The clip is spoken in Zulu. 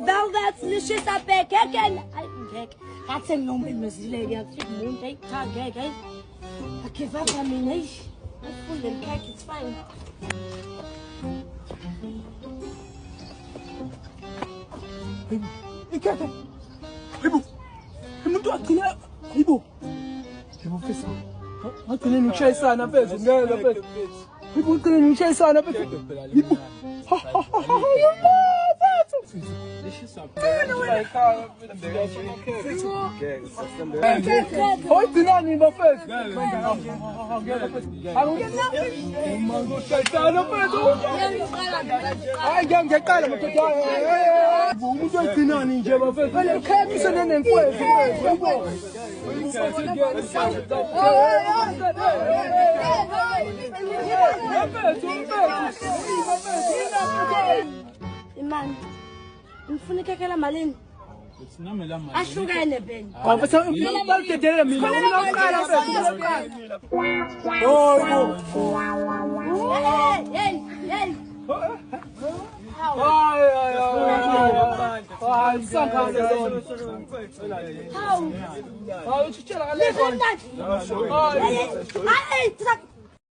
velvet, licious up there, that's a no lady. I think moon take cake. I give up on me. I'm full of cake, it's fine. Man, I'm finna get a malin. I should get in a bin. How?